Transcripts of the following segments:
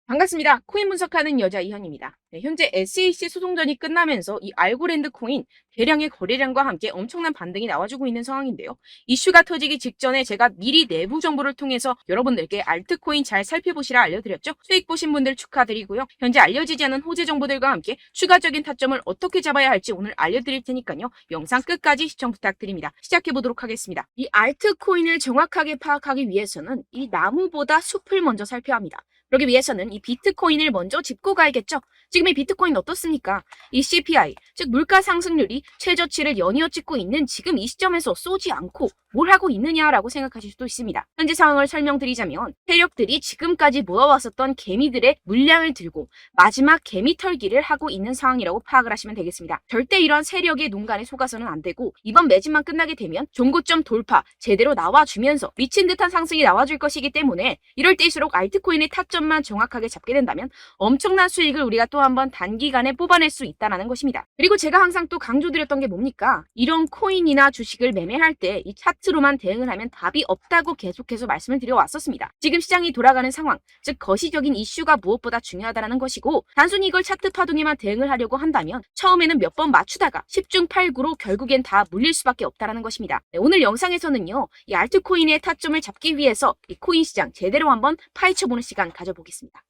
반갑습니다. 코인 분석하는 여자 이현입니다. 네, 현재 SEC 소송전이 끝나면서 이 알고랜드 코인 대량의 거래량과 함께 엄청난 반등이 나와주고 있는 상황인데요. 이슈가 터지기 직전에 제가 미리 내부 정보를 통해서 여러분들께 알트코인 잘 살펴보시라 알려드렸죠. 수익 보신 분들 축하드리고요. 현재 알려지지 않은 호재 정보들과 함께 추가적인 타점을 어떻게 잡아야 할지 오늘 알려드릴 테니까요. 영상 끝까지 시청 부탁드립니다. 시작해보도록 하겠습니다. 이 알트코인을 정확하게 파악하기 위해서는 이 나무보다 숲을 먼저 살펴야 합니다. 그러기 위해서는 이 비트코인을 먼저 짚고 가야겠죠. 지금 이 비트코인 어떻습니까? 이 CPI, 즉 물가 상승률이 최저치를 연이어 찍고 있는 지금 이 시점에서 쏘지 않고 뭘 하고 있느냐라고 생각하실 수도 있습니다. 현재 상황을 설명드리자면 세력들이 지금까지 모아왔었던 개미들의 물량을 들고 마지막 개미 털기를 하고 있는 상황이라고 파악을 하시면 되겠습니다. 절대 이런 세력의 농간에 속아서는 안 되고 이번 매집만 끝나게 되면 종고점 돌파 제대로 나와주면서 미친 듯한 상승이 나와줄 것이기 때문에 이럴 때일수록 알트코인의 타점만 정확하게 잡게 된다면 엄청난 수익을 우리가 또 한번 단기간에 뽑아낼 수 있다는 것입니다. 그리고 제가 항상 또 강조드렸던 게 뭡니까? 이런 코인이나 주식을 매매할 때 이 차트로만 대응을 하면 답이 없다고 계속해서 말씀을 드려왔었습니다. 지금 시장이 돌아가는 상황, 즉 거시적인 이슈가 무엇보다 중요하다는 것이고 단순히 이걸 차트 파동에만 대응을 하려고 한다면 처음에는 몇 번 맞추다가 10중 8구로 결국엔 다 물릴 수밖에 없다는 것입니다. 네, 오늘 영상에서는요. 이 알트코인의 타점을 잡기 위해서 이 코인 시장 제대로 한번 파헤쳐보는 시간 가져보겠습니다.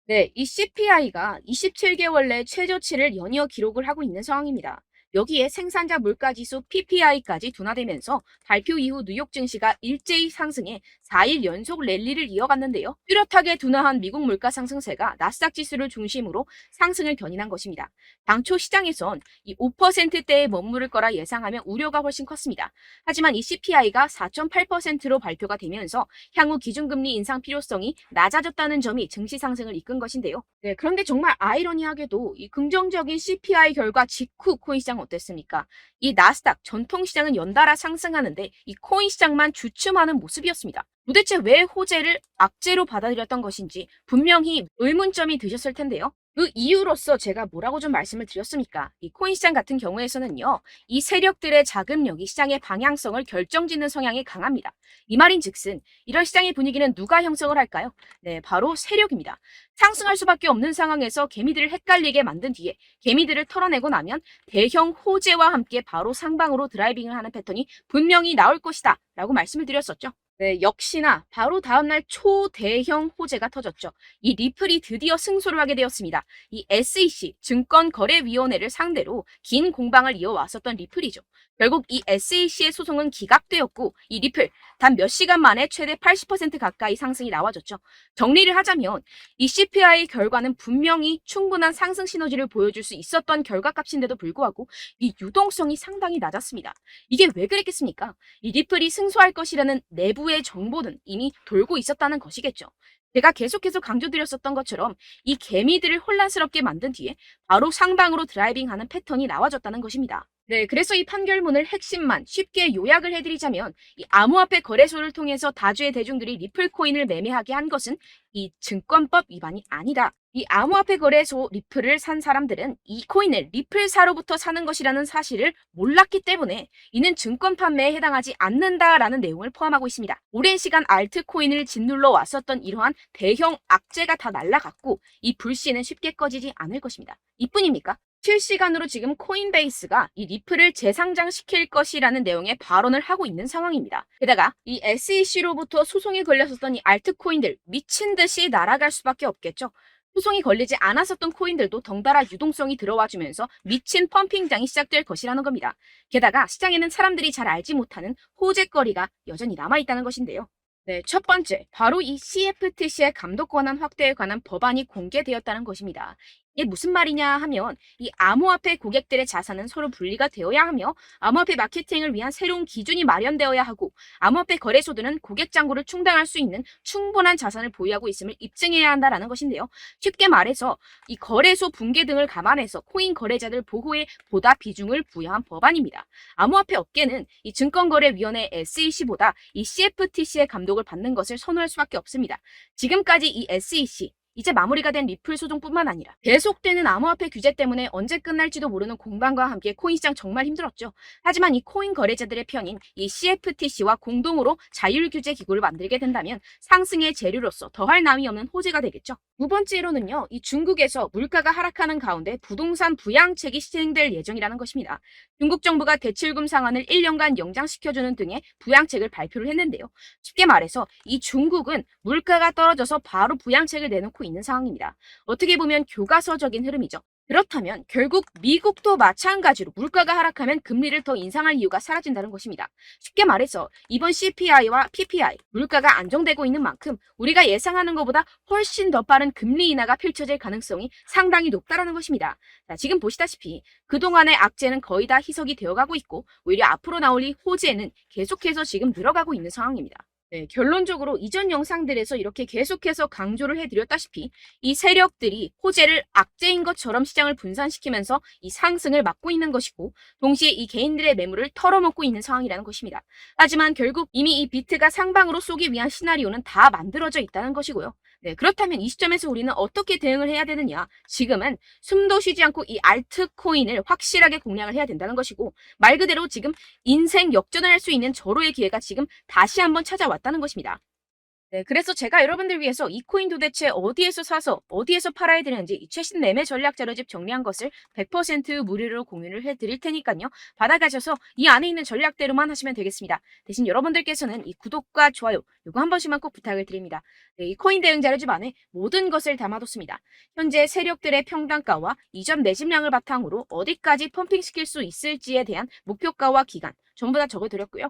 네, 이 CPI가 27개월 내 최저치를 연이어 기록을 하고 있는 상황입니다. 여기에 생산자 물가지수 PPI까지 둔화되면서 발표 이후 뉴욕 증시가 일제히 상승해 4일 연속 랠리를 이어갔는데요. 뚜렷하게 둔화한 미국 물가 상승세가 나스닥 지수를 중심으로 상승을 견인한 것입니다. 당초 시장에선 이 5%대에 머무를 거라 예상하며 우려가 훨씬 컸습니다. 하지만 이 CPI가 4.8%로 발표가 되면서 향후 기준금리 인상 필요성이 낮아졌다는 점이 증시 상승을 이끈 것인데요. 네, 그런데 정말 아이러니하게도 이 긍정적인 CPI 결과 직후 코인 시장 어땠습니까? 이 나스닥 전통시장은 연달아 상승하는데 이 코인 시장만 주춤하는 모습이었습니다. 도대체 왜 호재를 악재로 받아들였던 것인지 분명히 의문점이 드셨을 텐데요. 그 이유로서 제가 뭐라고 좀 말씀을 드렸습니까? 이 코인 시장 같은 경우에서는요, 이 세력들의 자금력이 시장의 방향성을 결정짓는 성향이 강합니다. 이 말인즉슨 이런 시장의 분위기는 누가 형성을 할까요? 네, 바로 세력입니다. 상승할 수밖에 없는 상황에서 개미들을 헷갈리게 만든 뒤에 개미들을 털어내고 나면 대형 호재와 함께 바로 상방으로 드라이빙을 하는 패턴이 분명히 나올 것이다 라고 말씀을 드렸었죠. 네, 역시나 바로 다음날 초대형 호재가 터졌죠. 이 리플이 드디어 승소를 하게 되었습니다. 이 SEC 증권거래위원회를 상대로 긴 공방을 이어왔었던 리플이죠. 결국 이 SEC의 소송은 기각되었고 이 리플 단 몇 시간 만에 최대 80% 가까이 상승이 나와졌죠. 정리를 하자면 이 CPI 결과는 분명히 충분한 상승 시너지를 보여줄 수 있었던 결과값인데도 불구하고 이 유동성이 상당히 낮았습니다. 이게 왜 그랬겠습니까? 이 리플이 승소할 것이라는 내부의 정보는 이미 돌고 있었다는 것이겠죠. 제가 계속해서 강조드렸었던 것처럼 이 개미들을 혼란스럽게 만든 뒤에 바로 상방으로 드라이빙하는 패턴이 나와졌다는 것입니다. 네, 그래서 이 판결문을 핵심만 쉽게 요약을 해드리자면 이 암호화폐 거래소를 통해서 다주의 대중들이 리플 코인을 매매하게 한 것은 이 증권법 위반이 아니다. 이 암호화폐 거래소 리플을 산 사람들은 이 코인을 리플사로부터 사는 것이라는 사실을 몰랐기 때문에 이는 증권 판매에 해당하지 않는다라는 내용을 포함하고 있습니다. 오랜 시간 알트코인을 짓눌러 왔었던 이러한 대형 악재가 다 날아갔고 이 불씨는 쉽게 꺼지지 않을 것입니다. 이뿐입니까? 실시간으로 지금 코인베이스가 이 리플을 재상장시킬 것이라는 내용의 발언을 하고 있는 상황입니다. 게다가 이 SEC로부터 소송이 걸렸었던 이 알트코인들 미친 듯이 날아갈 수밖에 없겠죠. 소송이 걸리지 않았었던 코인들도 덩달아 유동성이 들어와주면서 미친 펌핑장이 시작될 것이라는 겁니다. 게다가 시장에는 사람들이 잘 알지 못하는 호재거리가 여전히 남아있다는 것인데요. 네, 첫 번째, 바로 이 CFTC의 감독 권한 확대에 관한 법안이 공개되었다는 것입니다. 이게 무슨 말이냐 하면 이 암호화폐 고객들의 자산은 서로 분리가 되어야 하며 암호화폐 마케팅을 위한 새로운 기준이 마련되어야 하고 암호화폐 거래소들은 고객 잔고를 충당할 수 있는 충분한 자산을 보유하고 있음을 입증해야 한다라는 것인데요. 쉽게 말해서 이 거래소 붕괴 등을 감안해서 코인 거래자들 보호에 보다 비중을 부여한 법안입니다. 암호화폐 업계는 이 증권거래위원회 SEC보다 이 CFTC의 감독을 받는 것을 선호할 수밖에 없습니다. 지금까지 이 SEC 이제 마무리가 된 리플 소송뿐만 아니라 계속되는 암호화폐 규제 때문에 언제 끝날지도 모르는 공방과 함께 코인 시장 정말 힘들었죠. 하지만 이 코인 거래자들의 편인 이 CFTC와 공동으로 자율규제 기구를 만들게 된다면 상승의 재료로서 더할 나위 없는 호재가 되겠죠. 두 번째로는요, 이 중국에서 물가가 하락하는 가운데 부동산 부양책이 시행될 예정이라는 것입니다. 중국 정부가 대출금 상환을 1년간 연장시켜주는 등의 부양책을 발표를 했는데요. 쉽게 말해서 이 중국은 물가가 떨어져서 바로 부양책을 내놓고 있는 상황입니다. 어떻게 보면 교과서적인 흐름이죠. 그렇다면 결국 미국도 마찬가지로 물가가 하락하면 금리를 더 인상할 이유가 사라진다는 것입니다. 쉽게 말해서 이번 CPI와 PPI, 물가가 안정되고 있는 만큼 우리가 예상하는 것보다 훨씬 더 빠른 금리 인하가 펼쳐질 가능성이 상당히 높다는 것입니다. 자, 지금 보시다시피 그동안의 악재는 거의 다 희석이 되어가고 있고 오히려 앞으로 나올 이 호재는 계속해서 지금 늘어가고 있는 상황입니다. 네, 결론적으로 이전 영상들에서 이렇게 계속해서 강조를 해드렸다시피 이 세력들이 호재를 악재인 것처럼 시장을 분산시키면서 이 상승을 막고 있는 것이고 동시에 이 개인들의 매물을 털어먹고 있는 상황이라는 것입니다. 하지만 결국 이미 이 비트가 상방으로 쏘기 위한 시나리오는 다 만들어져 있다는 것이고요. 네, 그렇다면 이 시점에서 우리는 어떻게 대응을 해야 되느냐? 지금은 숨도 쉬지 않고 이 알트코인을 확실하게 공략을 해야 된다는 것이고 말 그대로 지금 인생 역전을 할 수 있는 절호의 기회가 지금 다시 한번 찾아왔다는 것입니다. 네, 그래서 제가 여러분들 위해서 이 코인 도대체 어디에서 사서 어디에서 팔아야 되는지 이 최신 매매 전략 자료집 정리한 것을 100% 무료로 공유를 해드릴 테니까요. 받아가셔서 이 안에 있는 전략대로만 하시면 되겠습니다. 대신 여러분들께서는 이 구독과 좋아요 요거 한 번씩만 꼭 부탁을 드립니다. 네, 이 코인 대응 자료집 안에 모든 것을 담아뒀습니다. 현재 세력들의 평단가와 이전 매집량을 바탕으로 어디까지 펌핑시킬 수 있을지에 대한 목표가와 기간 전부 다 적어드렸고요.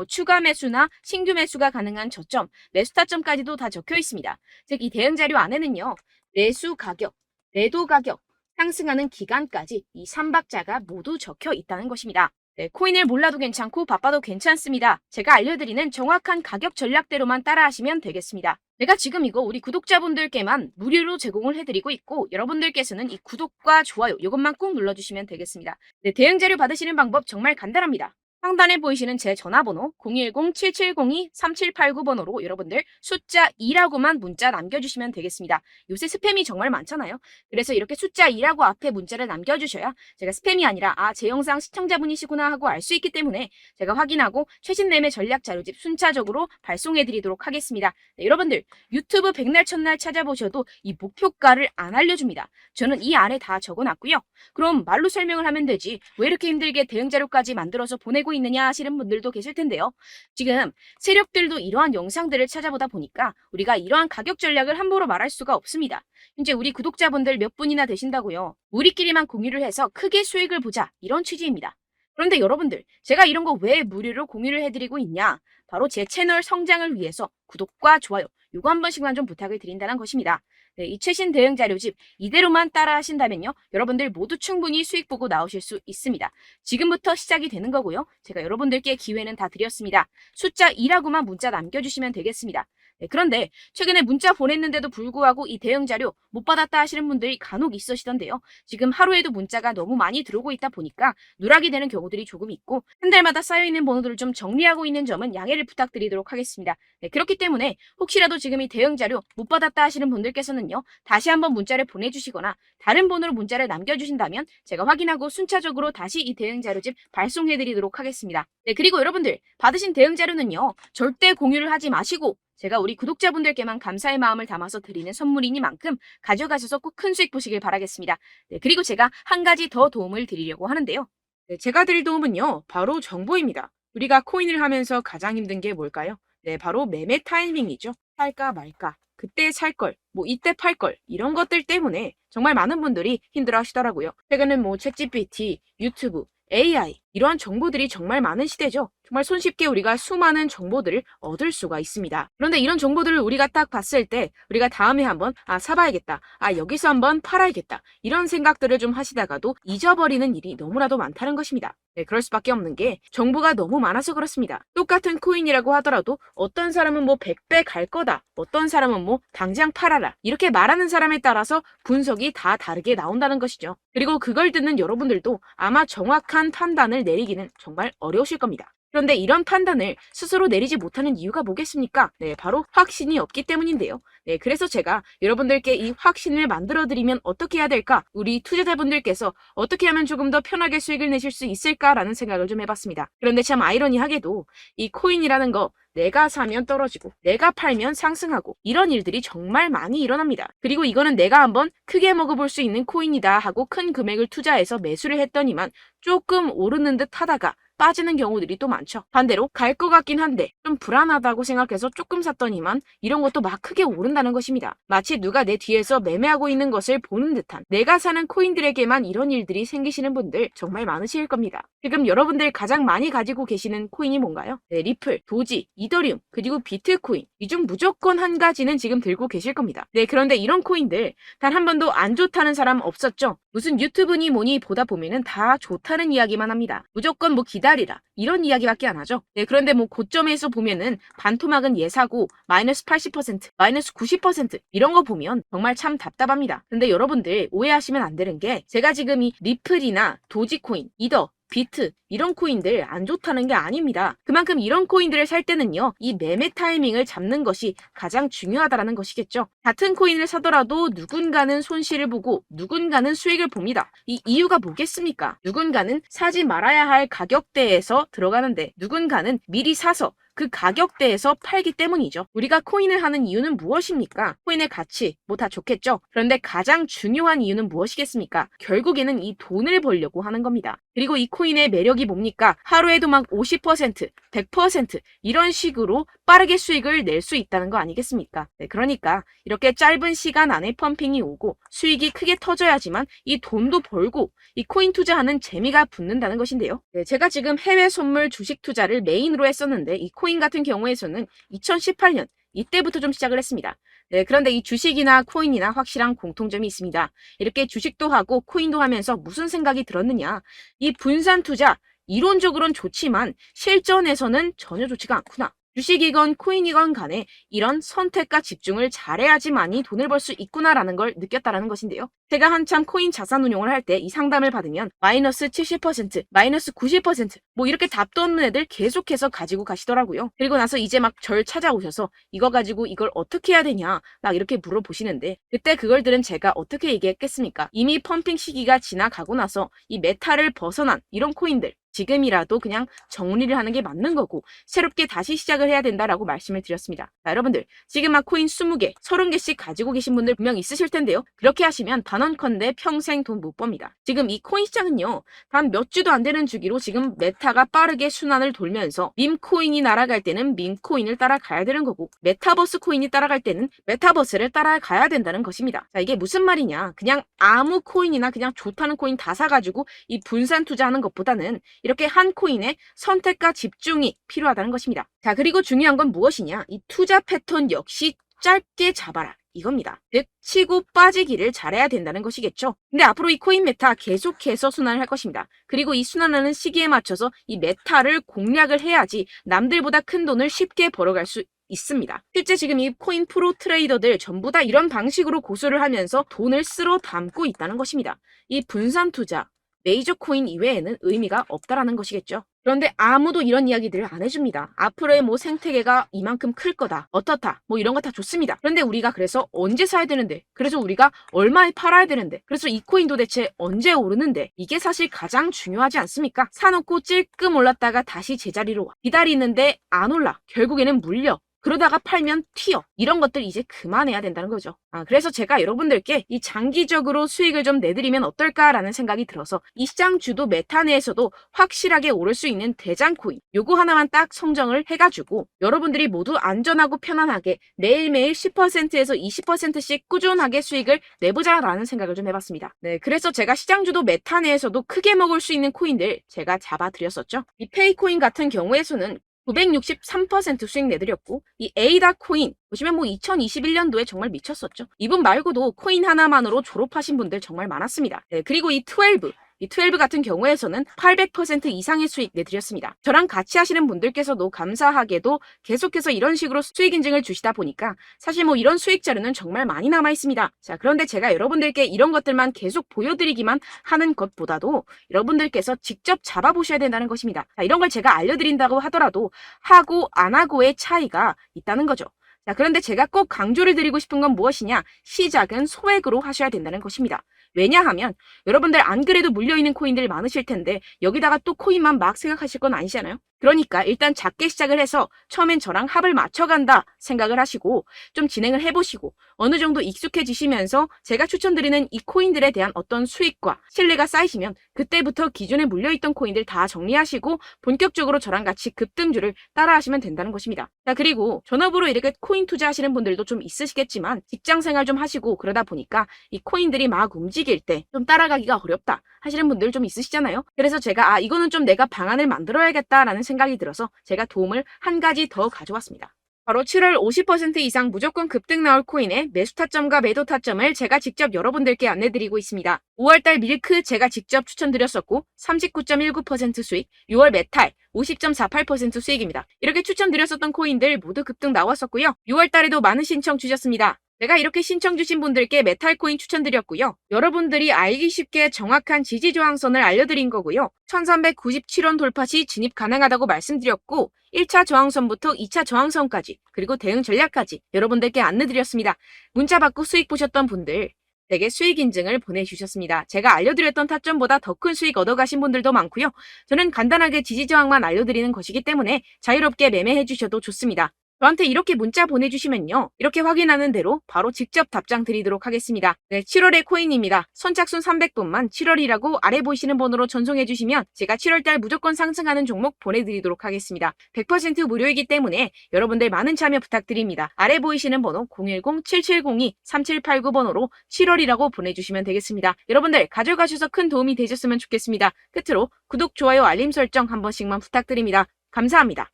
추가 매수나 신규 매수가 가능한 저점, 매수 타점까지도 다 적혀 있습니다. 즉, 이 대응 자료 안에는요, 매수 가격, 매도 가격, 상승하는 기간까지 이 3박자가 모두 적혀 있다는 것입니다. 네, 코인을 몰라도 괜찮고 바빠도 괜찮습니다. 제가 알려드리는 정확한 가격 전략대로만 따라하시면 되겠습니다. 제가 지금 이거 우리 구독자분들께만 무료로 제공을 해드리고 있고 여러분들께서는 이 구독과 좋아요 이것만 꼭 눌러주시면 되겠습니다. 네, 대응 자료 받으시는 방법 정말 간단합니다. 상단에 보이시는 제 전화번호 010-7702-3789번호로 여러분들 숫자 2라고만 문자 남겨주시면 되겠습니다. 요새 스팸이 정말 많잖아요. 그래서 이렇게 숫자 2라고 앞에 문자를 남겨주셔야 제가 스팸이 아니라 제 영상 시청자분이시구나 하고 알 수 있기 때문에 제가 확인하고 최신 매매 전략 자료집 순차적으로 발송해드리도록 하겠습니다. 네, 여러분들 유튜브 백날 첫날 찾아보셔도 이 목표가를 안 알려줍니다. 저는 이 안에 다 적어놨고요. 그럼 말로 설명을 하면 되지 왜 이렇게 힘들게 대응 자료까지 만들어서 보내고 있느냐 하시는 분들도 계실 텐데요. 지금 세력들도 이러한 영상들을 찾아보다 보니까 우리가 이러한 가격 전략을 함부로 말할 수가 없습니다. 현재 우리 구독자분들 몇 분이나 되신다고요. 우리끼리만 공유를 해서 크게 수익을 보자 이런 취지입니다. 그런데 여러분들 제가 이런 거 왜 무료로 공유를 해드리고 있냐? 바로 제 채널 성장을 위해서 구독과 좋아요 요거 한 번씩만 좀 부탁을 드린다는 것입니다. 네, 이 최신 대응 자료집 이대로만 따라 하신다면요. 여러분들 모두 충분히 수익 보고 나오실 수 있습니다. 지금부터 시작이 되는 거고요. 제가 여러분들께 기회는 다 드렸습니다. 숫자 2라고만 문자 남겨주시면 되겠습니다. 네, 그런데 최근에 문자 보냈는데도 불구하고 이 대응 자료 못 받았다 하시는 분들이 간혹 있으시던데요. 지금 하루에도 문자가 너무 많이 들어오고 있다 보니까 누락이 되는 경우들이 조금 있고 한 달마다 쌓여있는 번호들을 좀 정리하고 있는 점은 양해를 부탁드리도록 하겠습니다. 네, 그렇기 때문에 혹시라도 지금 이 대응 자료 못 받았다 하시는 분들께서는요. 다시 한번 문자를 보내주시거나 다른 번호로 문자를 남겨주신다면 제가 확인하고 순차적으로 다시 이 대응 자료집 발송해드리도록 하겠습니다. 네, 그리고 여러분들 받으신 대응 자료는요. 절대 공유를 하지 마시고 제가 우리 구독자분들께만 감사의 마음을 담아서 드리는 선물이니만큼 가져가셔서 꼭 큰 수익 보시길 바라겠습니다. 네, 그리고 제가 한 가지 더 도움을 드리려고 하는데요. 네, 제가 드릴 도움은요. 바로 정보입니다. 우리가 코인을 하면서 가장 힘든 게 뭘까요? 네, 바로 매매 타이밍이죠. 살까 말까, 그때 살 걸, 이때 팔 걸, 이런 것들 때문에 정말 많은 분들이 힘들어 하시더라고요. 최근은 챗GPT, 유튜브, AI 이러한 정보들이 정말 많은 시대죠. 정말 손쉽게 우리가 수많은 정보들을 얻을 수가 있습니다. 그런데 이런 정보들을 우리가 딱 봤을 때 우리가 다음에 한번 사봐야겠다. 여기서 한번 팔아야겠다. 이런 생각들을 좀 하시다가도 잊어버리는 일이 너무나도 많다는 것입니다. 네, 그럴 수밖에 없는 게 정보가 너무 많아서 그렇습니다. 똑같은 코인이라고 하더라도 어떤 사람은 100배 갈 거다. 어떤 사람은 당장 팔아라. 이렇게 말하는 사람에 따라서 분석이 다 다르게 나온다는 것이죠. 그리고 그걸 듣는 여러분들도 아마 정확한 판단을 내리기는 정말 어려우실 겁니다. 그런데 이런 판단을 스스로 내리지 못하는 이유가 뭐겠습니까? 네, 바로 확신이 없기 때문인데요. 네, 그래서 제가 여러분들께 이 확신을 만들어드리면 어떻게 해야 될까? 우리 투자자분들께서 어떻게 하면 조금 더 편하게 수익을 내실 수 있을까라는 생각을 좀 해봤습니다. 그런데 참 아이러니하게도 이 코인이라는 거 내가 사면 떨어지고 내가 팔면 상승하고 이런 일들이 정말 많이 일어납니다. 그리고 이거는 내가 한번 크게 먹어볼 수 있는 코인이다 하고 큰 금액을 투자해서 매수를 했더니만 조금 오르는 듯 하다가 빠지는 경우들이 또 많죠. 반대로 갈 것 같긴 한데 좀 불안하다고 생각해서 조금 샀더니만 이런 것도 막 크게 오른다는 것입니다. 마치 누가 내 뒤에서 매매하고 있는 것을 보는 듯한 내가 사는 코인들에게만 이런 일들이 생기시는 분들 정말 많으실 겁니다. 지금 여러분들 가장 많이 가지고 계시는 코인이 뭔가요? 네, 리플, 도지, 이더리움, 그리고 비트코인. 이 중 무조건 한 가지는 지금 들고 계실 겁니다. 네, 그런데 이런 코인들 단 한 번도 안 좋다는 사람 없었죠? 무슨 유튜브니 뭐니 보다 보면은 다 좋다는 이야기만 합니다. 무조건 뭐 기다리라 이런 이야기밖에 안 하죠. 네, 그런데 뭐 고점에서 보면은 반토막은 예사고 마이너스 80%, 마이너스 90% 이런 거 보면 정말 참 답답합니다. 근데 여러분들 오해하시면 안 되는 게 제가 지금 이 리플이나 도지코인, 이더, 비트 이런 코인들 안 좋다는 게 아닙니다. 그만큼 이런 코인들을 살 때는요, 이 매매 타이밍을 잡는 것이 가장 중요하다는 것이겠죠. 같은 코인을 사더라도 누군가는 손실을 보고 누군가는 수익을 봅니다. 이 이유가 뭐겠습니까? 누군가는 사지 말아야 할 가격대에서 들어가는데 누군가는 미리 사서 그 가격대에서 팔기 때문이죠. 우리가 코인을 하는 이유는 무엇입니까? 코인의 가치, 뭐 다 좋겠죠? 그런데 가장 중요한 이유는 무엇이겠습니까? 결국에는 이 돈을 벌려고 하는 겁니다. 그리고 이 코인의 매력이 뭡니까? 하루에도 막 50%, 100% 이런 식으로 빠르게 수익을 낼 수 있다는 거 아니겠습니까? 네, 그러니까 이렇게 짧은 시간 안에 펌핑이 오고 수익이 크게 터져야지만 이 돈도 벌고 이 코인 투자하는 재미가 붙는다는 것인데요. 네, 제가 지금 해외 선물 주식 투자를 메인으로 했었는데 이 코인 같은 경우에서는 2018년 이때부터 좀 시작을 했습니다. 네, 그런데 이 주식이나 코인이나 확실한 공통점이 있습니다. 이렇게 주식도 하고 코인도 하면서 무슨 생각이 들었느냐. 이 분산 투자, 이론적으로는 좋지만 실전에서는 전혀 좋지가 않구나. 주식이건 코인이건 간에 이런 선택과 집중을 잘해야지만이 돈을 벌 수 있구나라는 걸 느꼈다라는 것인데요. 제가 한참 코인 자산 운용을 할 때 이 상담을 받으면 마이너스 70%, 마이너스 90%, 뭐 이렇게 답도 없는 애들 계속해서 가지고 가시더라고요. 그리고 나서 이제 막 절 찾아오셔서 이거 가지고 이걸 어떻게 해야 되냐 막 이렇게 물어보시는데 그때 그걸 들은 제가 어떻게 얘기했겠습니까? 이미 펌핑 시기가 지나가고 나서 이 메타를 벗어난 이런 코인들 지금이라도 그냥 정리를 하는 게 맞는 거고 새롭게 다시 시작을 해야 된다라고 말씀을 드렸습니다. 자, 여러분들 지금 막 코인 20개, 30개씩 가지고 계신 분들 분명 있으실 텐데요. 그렇게 하시면 단언컨대 평생 돈 못 법니다. 지금 이 코인 시장은요. 단 몇 주도 안 되는 주기로 지금 메타가 빠르게 순환을 돌면서 밈코인이 날아갈 때는 밈코인을 따라가야 되는 거고 메타버스 코인이 따라갈 때는 메타버스를 따라가야 된다는 것입니다. 자, 이게 무슨 말이냐. 그냥 아무 코인이나 그냥 좋다는 코인 다 사가지고 이 분산 투자하는 것보다는 이렇게 한 코인에 선택과 집중이 필요하다는 것입니다. 자, 그리고 중요한 건 무엇이냐? 이 투자 패턴 역시 짧게 잡아라. 이겁니다. 즉 치고 빠지기를 잘해야 된다는 것이겠죠. 근데 앞으로 이 코인 메타 계속해서 순환을 할 것입니다. 그리고 이 순환하는 시기에 맞춰서 이 메타를 공략을 해야지 남들보다 큰 돈을 쉽게 벌어갈 수 있습니다. 실제 지금 이 코인 프로 트레이더들 전부 다 이런 방식으로 고수를 하면서 돈을 쓸어 담고 있다는 것입니다. 이 분산 투자, 메이저 코인 이외에는 의미가 없다라는 것이겠죠. 그런데 아무도 이런 이야기들을 안 해줍니다. 앞으로의 뭐 생태계가 이만큼 클 거다. 어떻다. 뭐 이런 거 다 좋습니다. 그런데 우리가 그래서 언제 사야 되는데? 그래서 우리가 얼마에 팔아야 되는데? 그래서 이 코인도 대체 언제 오르는데? 이게 사실 가장 중요하지 않습니까? 사놓고 찔끔 올랐다가 다시 제자리로 와. 기다리는데 안 올라. 결국에는 물려. 그러다가 팔면 튀어. 이런 것들 이제 그만해야 된다는 거죠. 그래서 제가 여러분들께 이 장기적으로 수익을 좀 내드리면 어떨까라는 생각이 들어서 이 시장 주도 메타 내에서도 확실하게 오를 수 있는 대장 코인 요거 하나만 딱 선정을 해가지고 여러분들이 모두 안전하고 편안하게 매일매일 10%에서 20%씩 꾸준하게 수익을 내보자라는 생각을 좀 해봤습니다. 네, 그래서 제가 시장 주도 메타 내에서도 크게 먹을 수 있는 코인들 제가 잡아드렸었죠. 이 페이코인 같은 경우에서는 963% 수익 내드렸고 이 에이다 코인 보시면 뭐 2021년도에 정말 미쳤었죠. 이분 말고도 코인 하나만으로 졸업하신 분들 정말 많았습니다. 네, 그리고 이 12 이 12 같은 경우에서는 800% 이상의 수익 내드렸습니다. 저랑 같이 하시는 분들께서도 감사하게도 계속해서 이런 식으로 수익 인증을 주시다 보니까 사실 뭐 이런 수익 자료는 정말 많이 남아 있습니다. 자, 그런데 제가 여러분들께 이런 것들만 계속 보여드리기만 하는 것보다도 여러분들께서 직접 잡아보셔야 된다는 것입니다. 자, 이런 걸 제가 알려드린다고 하더라도 하고 안 하고의 차이가 있다는 거죠. 자, 그런데 제가 꼭 강조를 드리고 싶은 건 무엇이냐? 시작은 소액으로 하셔야 된다는 것입니다. 왜냐하면 여러분들 안 그래도 물려있는 코인들 많으실 텐데 여기다가 또 코인만 막 생각하실 건 아니잖아요. 그러니까 일단 작게 시작을 해서 처음엔 저랑 합을 맞춰간다 생각을 하시고 좀 진행을 해보시고 어느 정도 익숙해지시면서 제가 추천드리는 이 코인들에 대한 어떤 수익과 신뢰가 쌓이시면 그때부터 기존에 물려있던 코인들 다 정리하시고 본격적으로 저랑 같이 급등주를 따라하시면 된다는 것입니다. 자, 그리고 전업으로 이렇게 코인 투자하시는 분들도 좀 있으시겠지만 직장 생활 좀 하시고 그러다 보니까 이 코인들이 막 움직일 때 좀 따라가기가 어렵다 하시는 분들 좀 있으시잖아요. 그래서 제가 이거는 좀 내가 방안을 만들어야겠다라는 생각이 들어서 제가 도움을 한 가지 더 가져왔습니다. 바로 7월 50% 이상 무조건 급등 나올 코인의 매수 타점과 매도 타점을 제가 직접 여러분들께 안내드리고 있습니다. 5월달 밀크 제가 직접 추천드렸었고 39.19% 수익, 6월 메탈 50.48% 수익입니다. 이렇게 추천드렸었던 코인들 모두 급등 나왔었고요. 6월달에도 많은 신청 주셨습니다. 제가 이렇게 신청 주신 분들께 메탈코인 추천드렸고요. 여러분들이 알기 쉽게 정확한 지지저항선을 알려드린 거고요. 1397원 돌파 시 진입 가능하다고 말씀드렸고 1차 저항선부터 2차 저항선까지 그리고 대응 전략까지 여러분들께 안내드렸습니다. 문자 받고 수익 보셨던 분들 댁에 수익 인증을 보내주셨습니다. 제가 알려드렸던 타점보다 더 큰 수익 얻어가신 분들도 많고요. 저는 간단하게 지지저항만 알려드리는 것이기 때문에 자유롭게 매매해 주셔도 좋습니다. 저한테 이렇게 문자 보내주시면요. 이렇게 확인하는 대로 바로 직접 답장 드리도록 하겠습니다. 네, 7월의 코인입니다. 선착순 300분만 7월이라고 아래 보이시는 번호로 전송해 주시면 제가 7월달 무조건 상승하는 종목 보내드리도록 하겠습니다. 100% 무료이기 때문에 여러분들 많은 참여 부탁드립니다. 아래 보이시는 번호 010-7702-3789번호로 7월이라고 보내주시면 되겠습니다. 여러분들 가져가셔서 큰 도움이 되셨으면 좋겠습니다. 끝으로 구독, 좋아요, 알림 설정 한 번씩만 부탁드립니다. 감사합니다.